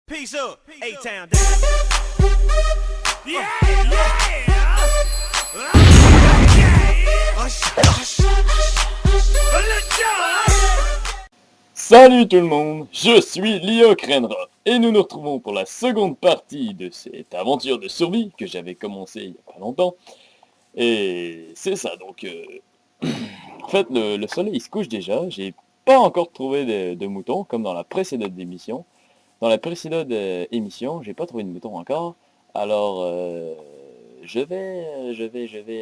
Peace up, A-Town down. Yeah, Salut tout le monde, je suis Lio Krenra et nous nous retrouvons pour la seconde partie de cette aventure de survie que j'avais commencé il y a pas longtemps. Et c'est ça, donc en fait le soleil il se couche déjà, j'ai pas encore trouvé de moutons comme dans la précédente émission. Dans la précédente émission, j'ai pas trouvé de moutons encore, alors je vais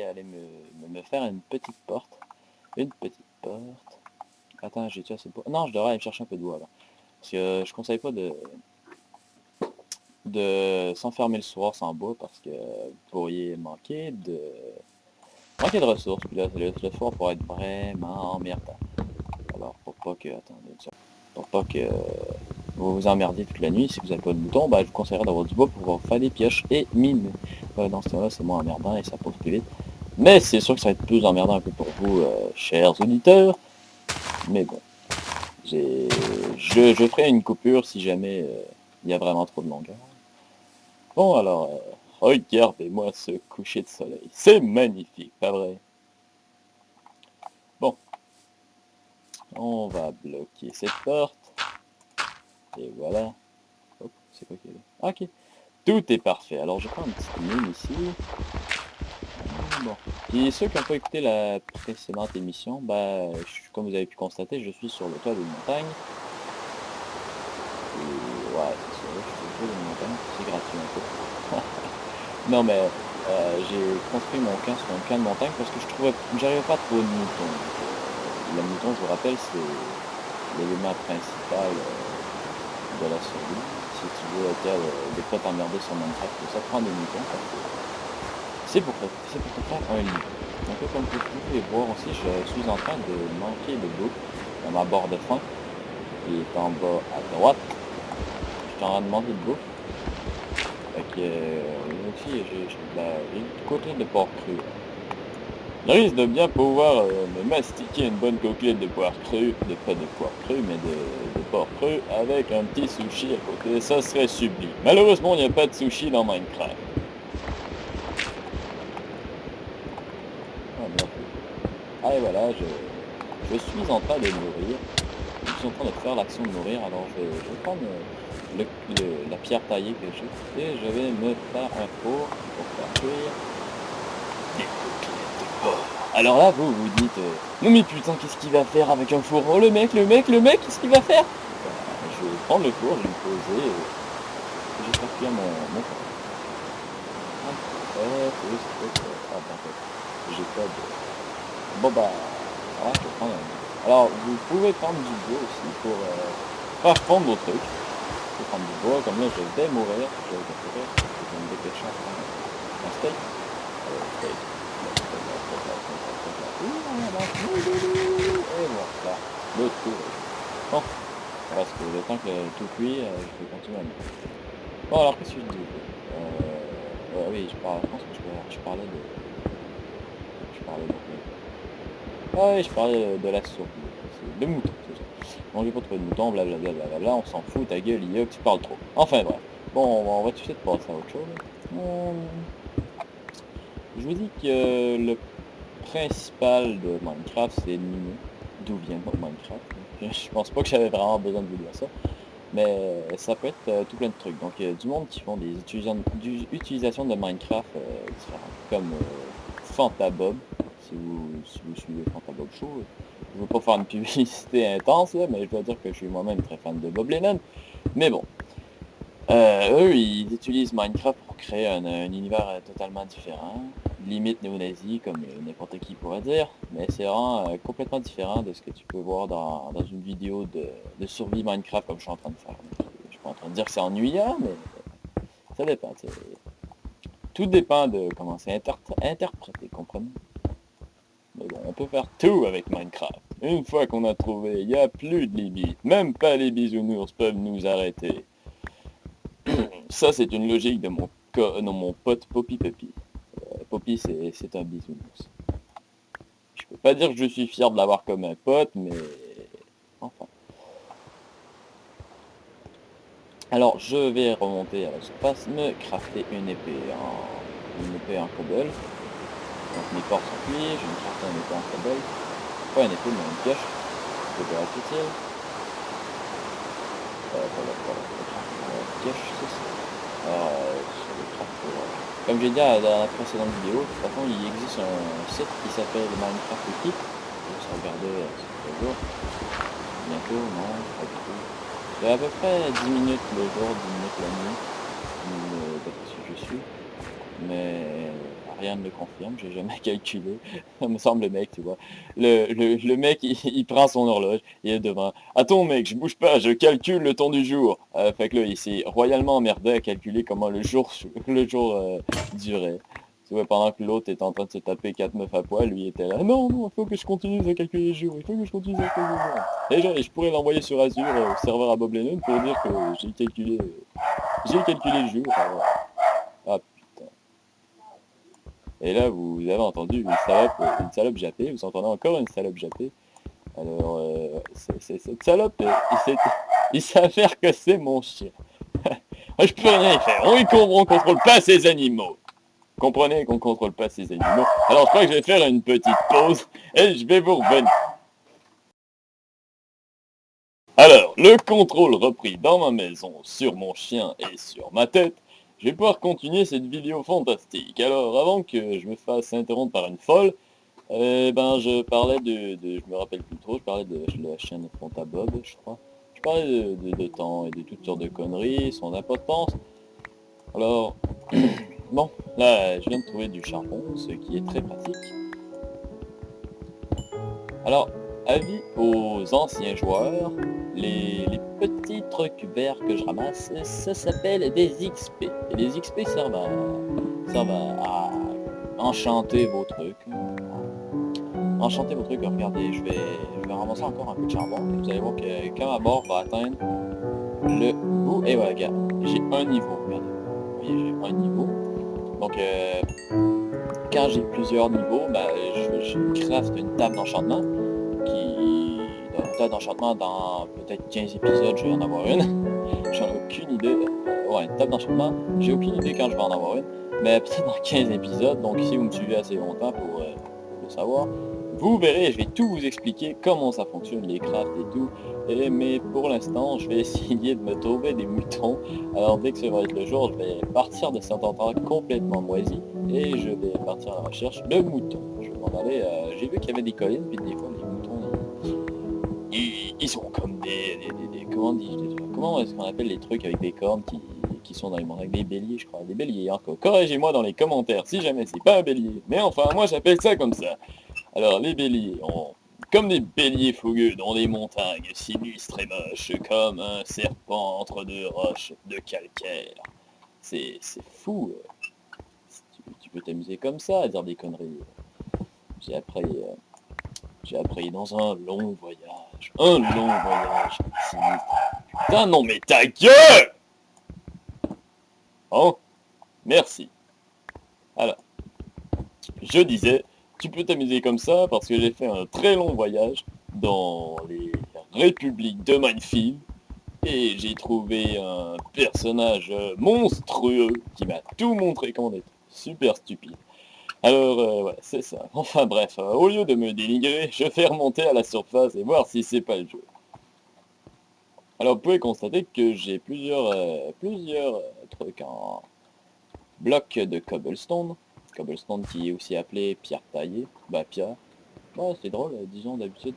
aller me faire une petite porte. Une petite porte. Attends, j'ai déjà assez de bois. Non, je devrais aller me chercher un peu de bois là. Parce que je conseille pas de s'enfermer le soir sans bois parce que vous pourriez manquer de ressources. Puis là, le soir pourrait être vraiment emmerdant. Alors pour pas que. Attendez une seconde. Pour pas que vous vous emmerdiez toute la nuit, si vous n'avez pas de moutons, bah, je vous conseillerais d'avoir du bois pour pouvoir faire des pioches et miner. Dans ce cas-là, c'est moins emmerdant et ça pose plus vite. Mais c'est sûr que ça va être plus emmerdant un peu pour vous, chers auditeurs. Mais bon. Je ferai une coupure si jamais il y a vraiment trop de longueur. Bon alors, regardez-moi ce coucher de soleil. C'est magnifique, pas vrai? Bon, on va bloquer cette porte. Et voilà. Hop, c'est quoi qui est là? Ok, tout est parfait. Alors je prends une petite mine ici. Bon. Puis ceux qui n'ont pas écouté la précédente émission, bah, comme vous avez pu constater, je suis sur le toit d'une montagne. Et ouais, c'est ça, je suis sur le toit d'une montagne, c'est gratuit un peu. Non mais j'ai construit mon camp sur un camp de montagne parce que j'arrivais pas à trouver de moutons. Donc, le mouton, je vous rappelle, c'est l'élément principal de la survie. Si tu veux de pas t'emmerder sur Minecraft, ça prend des moutons. C'est pour te faire un lit. Un peu comme vous pouvez voir aussi, je suis en train de manquer de bouffe dans ma barre de faim qui est en bas à droite. Je suis en train de manquer de bouffe. Fait que aussi j'ai une côtelette de porc cru. Je risque de bien pouvoir me mastiquer une bonne côtelette de porc cru, pas de porc cru, mais de porc cru avec un petit sushi à côté, ça serait sublime. Malheureusement, il n'y a pas de sushi dans Minecraft. Ah, merci. Ah et voilà, je suis en train de mourir. Je suis en train de faire l'action de mourir, alors je vais prendre la pierre taillée que j'ai et je vais me faire un four pour faire cuire des côtelettes de porc. Alors là, vous vous dites, non mais putain, qu'est-ce qu'il va faire avec un four? Oh le mec, qu'est-ce qu'il va faire? Je vais prendre le four, je vais me poser et je vais faire cuire mon porc. Ah parfait, j'ai pas de... Bon bah, voilà, je vais prendre un... Alors, vous pouvez prendre du bois aussi pour faire fondre vos trucs. Je vais prendre du bois, comme là je vais mourir, je vais me dépêcher à prendre un steak. Steak. Et voilà, le tout. Bon, parce que le temps que tout cuit, je vais continuer à mettre. Bon, alors qu'est-ce que je dis? Oui, je pense que je parlais de... Ah oui, je parlais de la souris. De mouton, c'est ça. Non, j'ai pas trouvé de mouton, blablabla, on s'en fout, ta gueule, Ioc, tu parles trop. Enfin bref. Bon, on va tout de suite passer à autre chose. Je vous dis que le principal de Minecraft, c'est de miner. D'où vient Minecraft? Je pense pas que j'avais vraiment besoin de vous dire ça. Mais ça peut être tout plein de trucs. Donc il y a du monde qui font des utilisations de Minecraft différentes. Comme Fantabob, si vous suivez Fantabob Show. Je veux pas faire une publicité intense là, mais je dois dire que je suis moi-même très fan de Bob Lennon. Mais bon. Eux, ils utilisent Minecraft pour créer un univers totalement différent, limite néo-nazi, comme n'importe qui pourrait dire, mais c'est vraiment complètement différent de ce que tu peux voir dans une vidéo de survie Minecraft comme je suis en train de faire. Je suis pas en train de dire que c'est ennuyant, mais ça dépend. Tout dépend de comment c'est interprété, comprenez? Mais bon, on peut faire tout avec Minecraft. Une fois qu'on a trouvé, il n'y a plus de limites. Même pas les bisounours peuvent nous arrêter. Ça, c'est une logique de mon pote Poppy Puppy. Poppy, c'est un bisounours. Je peux pas dire que je suis fier de l'avoir comme un pote, mais... Enfin. Alors je vais remonter à la surface, me crafter une épée en cobble. Donc mes corps sont cuits, je vais me crafter une épée en cobble. Pas une épée mais une pioche, je vais être utile. Pioche, c'est ça. Alors, je vais crafter, comme j'ai dit dans la précédente vidéo, de toute façon il existe un site qui s'appelle Minecraft Wiki. Je vais se regarder ce jour. Bientôt, non, pas du tout. C'est à peu près 10 minutes le jour, 10 minutes la nuit, d'après ce que je suis. Mais rien ne le confirme, j'ai jamais calculé. Ça me semble le mec, tu vois. Le mec, il prend son horloge, il est devant. Attends mec, je bouge pas, je calcule le temps du jour. Fait que là, il s'est royalement emmerdé à calculer comment le jour durait. Tu vois, pendant que l'autre est en train de se taper 4 meufs à poil, lui était là. Non, non, il faut que je continue à calculer les jours, il faut que je continue à calculer les jours. Et je pourrais l'envoyer sur Azure, au serveur à Bob Lennon, pour dire que j'ai calculé le jour. Ah putain. Et là, vous avez entendu une salope jappée, vous entendez encore une salope jappée. Alors, cette salope, il s'avère que c'est mon chien. Je peux rien y faire, on contrôle pas ces animaux. Comprenez qu'on contrôle pas ces animaux. Alors je crois que je vais faire une petite pause et je vais vous revenir. Alors, le contrôle repris dans ma maison, sur mon chien et sur ma tête, je vais pouvoir continuer cette vidéo fantastique. Alors, avant que je me fasse interrompre par une folle, je parlais je me rappelle plus trop, je parlais de la chaîne Fonta Bob, je crois. Je parlais de temps et de toutes sortes de conneries, son importance. Alors, bon, là, je viens de trouver du charbon, ce qui est très pratique. Alors, avis aux anciens joueurs, les petits trucs verts que je ramasse, ça s'appelle des XP. Et les XP servent à enchanter vos trucs. Regardez, je vais ramasser encore un peu de charbon. Vous allez voir que quand ma barre va atteindre le bout, et voilà, regarde, j'ai un niveau, regardez. Vous voyez, j'ai un niveau. Donc, quand j'ai plusieurs niveaux, je craft une table d'enchantement dans peut-être 15 épisodes, je vais en avoir une. J'en ai aucune idée. Ouais, une table d'enchantement, j'ai aucune idée quand je vais en avoir une. Mais peut-être dans 15 épisodes, donc si vous me suivez assez longtemps pour le savoir, vous verrez, je vais tout vous expliquer comment ça fonctionne, les crafts et tout. Mais pour l'instant, je vais essayer de me trouver des moutons. Alors dès que ça va être le jour, je vais partir de cet endroit complètement moisi et je vais partir à la recherche de moutons. Je vais m'en aller, j'ai vu qu'il y avait des collines, puis des fois les moutons, ils sont comme comment est-ce qu'on appelle les trucs avec des cornes qui sont dans les monts, avec des béliers, je crois, des béliers encore. Corrigez-moi dans les commentaires si jamais c'est pas un bélier. Mais enfin, moi j'appelle ça comme ça. Alors les béliers ont comme des béliers fougueux dans des montagnes sinistres et moches, comme un serpent entre deux roches de calcaire. C'est fou. Tu peux t'amuser comme ça à dire des conneries. J'ai appris dans un long voyage. Un long voyage sinistre. Putain, non mais ta gueule! Oh, merci. Alors, je disais, tu peux t'amuser comme ça parce que j'ai fait un très long voyage dans les républiques de Minefield et j'ai trouvé un personnage monstrueux qui m'a tout montré comment être super stupide. Alors, ouais, c'est ça. Enfin bref, au lieu de me dénigrer, je fais remonter à la surface et voir si c'est pas le jeu. Alors, vous pouvez constater que j'ai plusieurs trucs en blocs de cobblestone. Cobblestone qui est aussi appelé pierre taillée. Bah, pierre. Ouais, c'est drôle, disons, d'habitude,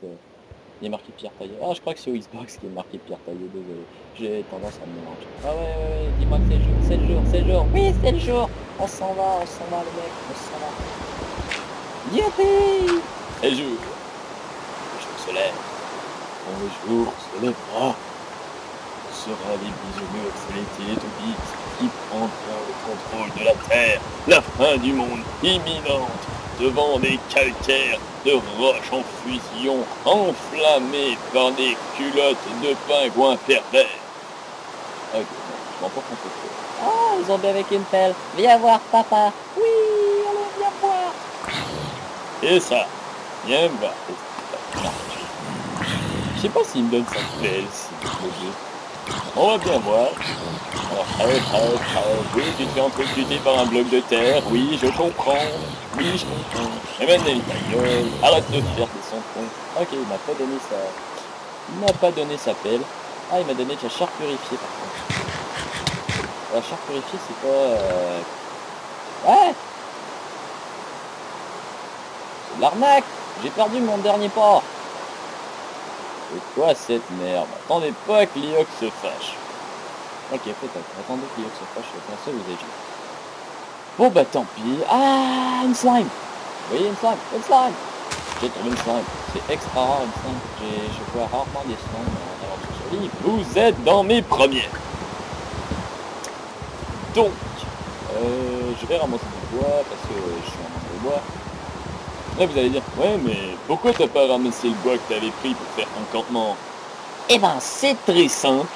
il est marqué pierre taillée. Ah, je crois que c'est au Xbox qui est marqué pierre taillée, désolé. J'ai tendance à me mélanger. Ah ouais, dis-moi que c'est le jour. Oui, c'est le jour. On s'en va, le mec, on s'en va. Youpi! Et le jour se lève. Quand le jour se lèvera, sera les bisounours et les Télétobies qui prendront le contrôle de la Terre, la fin du monde imminente, devant des calcaires de roches en fusion, enflammées par des culottes de pingouins pervers. Ok, je m'en porte un peu trop. Oh, zombie avec une pelle. Viens voir papa. Oui, allez, viens voir. Et ça, viens voir. Je sais pas s'il me donne sa pelle, si le jeu. On va bien voir. Alors, oui, tu te fais entretuer par un bloc de terre, oui, je comprends, oui, je comprends. Mais maintenant, ta gueule, arrête de faire des sons cons. Ok, il m'a pas donné sa... Il m'a pas donné sa pelle. Ah, il m'a donné de la charte purifiée, par contre. La charte purifiée, c'est pas... Ouais. C'est de l'arnaque. J'ai perdu mon dernier pas. C'est quoi cette merde? Attendez pas que Lioc se fâche. Ok, peut-être. Attendez que Lioc se fâche, c'est pas ça vous avez dit. Bon bah tant pis. Ah, une slime. Oui, une slime. Une slime. J'ai trouvé une slime. C'est extra rare une slime. Je vois rarement des slimes en aventure sur l'île. Vous êtes dans mes premières. Donc, je vais ramasser du bois parce que je suis en manque de bois. Là vous allez dire, ouais mais pourquoi t'as pas ramassé le bois que t'avais pris pour faire ton campement? Eh ben c'est très simple,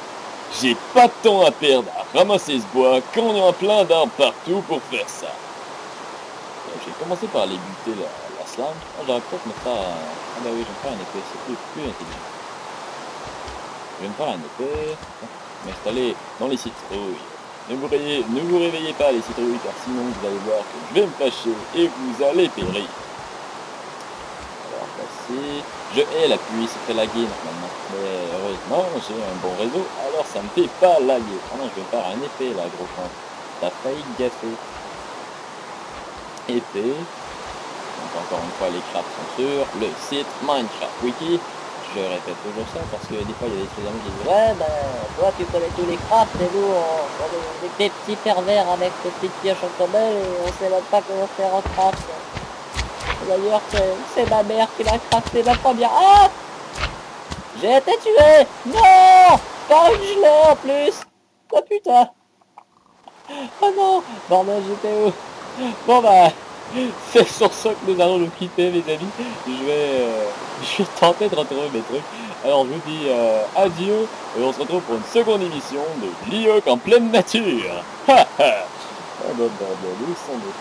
j'ai pas de temps à perdre à ramasser ce bois quand on a plein d'arbres partout pour faire ça. J'ai commencé par aller buter la slime. Oh, j'aurais peut-être me faire ah bah oui, je vais me faire une épée, c'est plus intelligent. Je vais me faire une épée, m'installer dans les citrouilles. Ne vous réveillez pas les citrouilles car sinon vous allez voir que je vais me fâcher et vous allez périr. Je hais la pluie, ça fait laguer normalement. Mais heureusement, j'ai un bon réseau, alors ça me fait pas laguer. Ah non, je vais faire un épée là, gros con. T'as failli gaffer. Épée. Donc encore une fois, les crafts sont sur le site Minecraft Wiki. Je répète toujours ça parce que des fois, il y a des trucs d'amis qui disent ouais, ben, toi tu connais tous les crafts et nous, on est des petits pervers avec des petites pioches en cobble et on sait même pas comment faire un craft. D'ailleurs, c'est ma mère qui l'a crafté la première. Ah! J'ai été tué! Non! Par une gelée en plus! Oh putain! Oh non! Bordel, j'étais où? Bon bah, c'est sur ça que nous allons nous quitter, mes amis. Je vais tenter de retrouver mes trucs. Alors, je vous dis adieu, et on se retrouve pour une seconde émission de Lioc en pleine nature. Ha ha! Oh non, bordel, où sont nos...